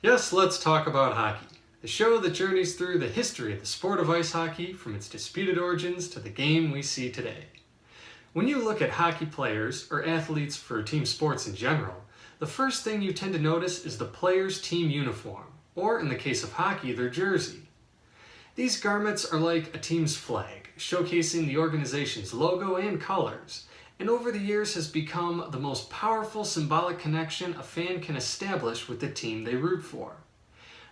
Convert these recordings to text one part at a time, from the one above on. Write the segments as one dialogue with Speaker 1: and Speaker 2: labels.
Speaker 1: Yes, let's talk about hockey, the show that journeys through the history of the sport of ice hockey from its disputed origins to the game we see today. When you look at hockey players, or athletes for team sports in general, the first thing you tend to notice is the player's team uniform, or in the case of hockey, their jersey. These garments are like a team's flag, showcasing the organization's logo and colors, and over the years has become the most powerful symbolic connection a fan can establish with the team they root for.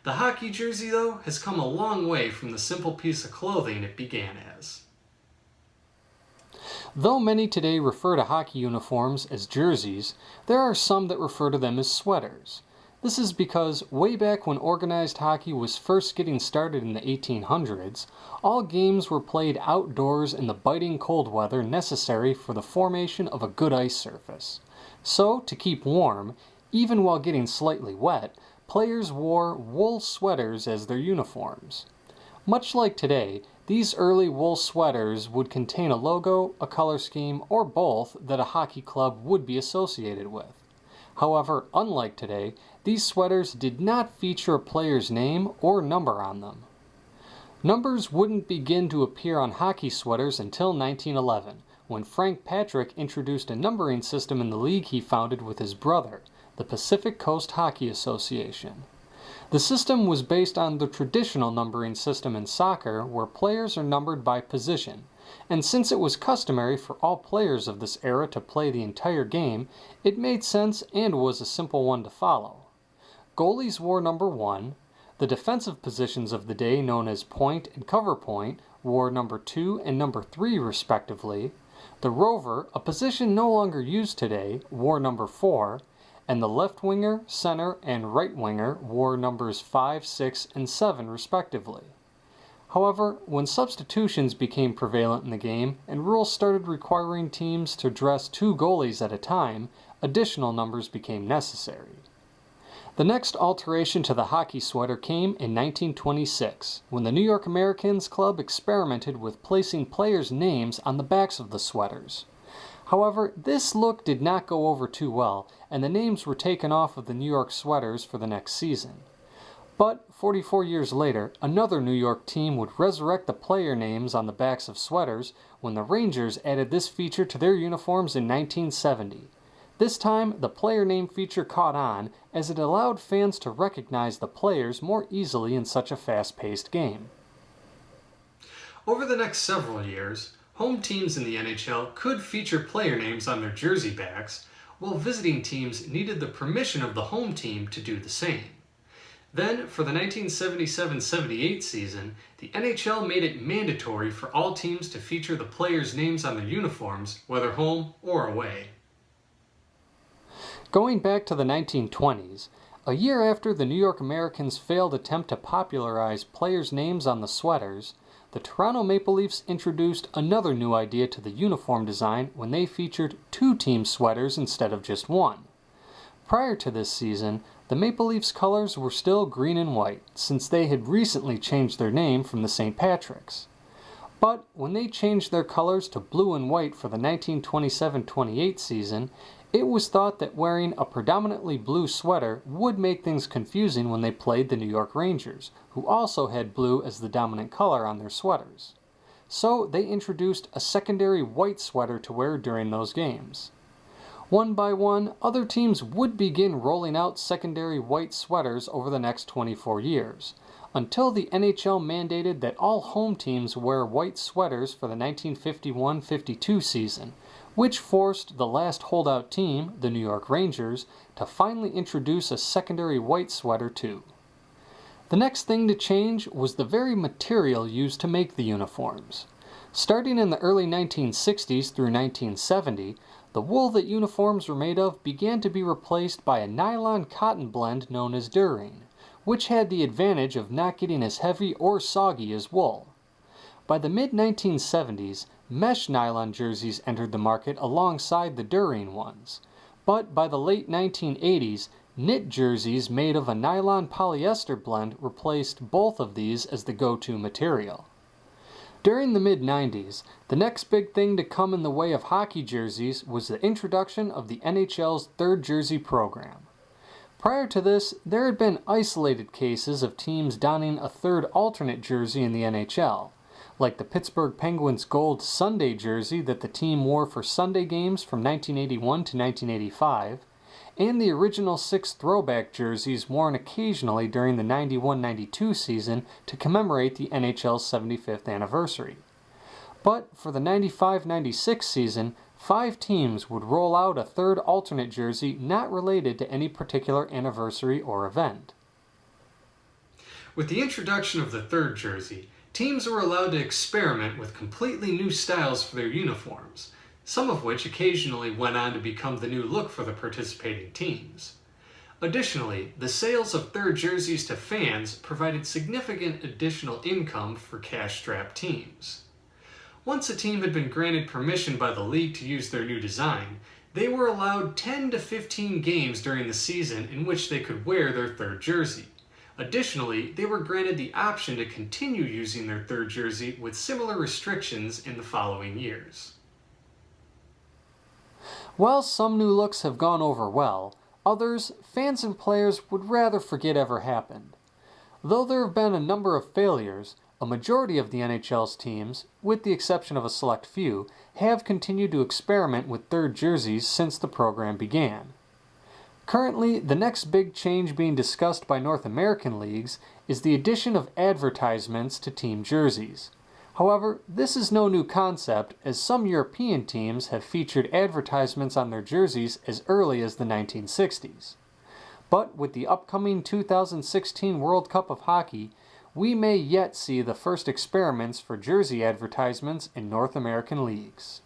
Speaker 1: The hockey jersey, though, has come a long way from the simple piece of clothing it began as.
Speaker 2: Though many today refer to hockey uniforms as jerseys, there are some that refer to them as sweaters. This is because way back when organized hockey was first getting started in the 1800s, all games were played outdoors in the biting cold weather necessary for the formation of a good ice surface. So, to keep warm, even while getting slightly wet, players wore wool sweaters as their uniforms. Much like today, these early wool sweaters would contain a logo, a color scheme, or both that a hockey club would be associated with. However, unlike today, these sweaters did not feature a player's name or number on them. Numbers wouldn't begin to appear on hockey sweaters until 1911, when Frank Patrick introduced a numbering system in the league he founded with his brother, the Pacific Coast Hockey Association. The system was based on the traditional numbering system in soccer, where players are numbered by position, and since it was customary for all players of this era to play the entire game, it made sense and was a simple one to follow. Goalies wore number 1, the defensive positions of the day known as point and cover point wore number 2 and number 3 respectively, the rover, a position no longer used today, wore number 4, and the left winger, center, and right winger wore numbers 5, 6, and 7 respectively. However, when substitutions became prevalent in the game and rules started requiring teams to dress 2 goalies at a time, additional numbers became necessary. The next alteration to the hockey sweater came in 1926, when the New York Americans Club experimented with placing players' names on the backs of the sweaters. However, this look did not go over too well, and the names were taken off of the New York sweaters for the next season. But 44 years later, another New York team would resurrect the player names on the backs of sweaters when the Rangers added this feature to their uniforms in 1970. This time, the player name feature caught on, as it allowed fans to recognize the players more easily in such a fast-paced game.
Speaker 1: Over the next several years, home teams in the NHL could feature player names on their jersey backs, while visiting teams needed the permission of the home team to do the same. Then, for the 1977-78 season, the NHL made it mandatory for all teams to feature the players' names on their uniforms, whether home or away.
Speaker 2: Going back to the 1920s, a year after the New York Americans' failed attempt to popularize players' names on the sweaters, the Toronto Maple Leafs introduced another new idea to the uniform design when they featured 2 team sweaters instead of just 1. Prior to this season, the Maple Leafs colors were still green and white, since they had recently changed their name from the St. Patrick's. But when they changed their colors to blue and white for the 1927-28 season, it was thought that wearing a predominantly blue sweater would make things confusing when they played the New York Rangers, who also had blue as the dominant color on their sweaters. So they introduced a secondary white sweater to wear during those games. One by one, other teams would begin rolling out secondary white sweaters over the next 24 years, until the NHL mandated that all home teams wear white sweaters for the 1951-52 season, which forced the last holdout team, the New York Rangers, to finally introduce a secondary white sweater too. The next thing to change was the very material used to make the uniforms. Starting in the early 1960s through 1970, the wool that uniforms were made of began to be replaced by a nylon cotton blend known as durine, which had the advantage of not getting as heavy or soggy as wool. By the mid-1970s, mesh nylon jerseys entered the market alongside the durine ones, but by the late 1980s, knit jerseys made of a nylon polyester blend replaced both of these as the go-to material. During the mid-90s, the next big thing to come in the way of hockey jerseys was the introduction of the NHL's third jersey program. Prior to this, there had been isolated cases of teams donning a third alternate jersey in the NHL, like the Pittsburgh Penguins gold Sunday jersey that the team wore for Sunday games from 1981 to 1985, and the original 6 throwback jerseys worn occasionally during the 91-92 season to commemorate the NHL's 75th anniversary. But for the 95-96 season, 5 teams would roll out a third alternate jersey not related to any particular anniversary or event.
Speaker 1: With the introduction of the third jersey, teams were allowed to experiment with completely new styles for their uniforms, some of which occasionally went on to become the new look for the participating teams. Additionally, the sales of third jerseys to fans provided significant additional income for cash-strapped teams. Once a team had been granted permission by the league to use their new design, they were allowed 10 to 15 games during the season in which they could wear their third jersey. Additionally, they were granted the option to continue using their third jersey with similar restrictions in the following years.
Speaker 2: While some new looks have gone over well, others, fans and players would rather forget ever happened. Though there have been a number of failures, a majority of the NHL's teams, with the exception of a select few, have continued to experiment with third jerseys since the program began. Currently, the next big change being discussed by North American leagues is the addition of advertisements to team jerseys. However, this is no new concept, as some European teams have featured advertisements on their jerseys as early as the 1960s. But with the upcoming 2016 World Cup of Hockey, we may yet see the first experiments for jersey advertisements in North American leagues.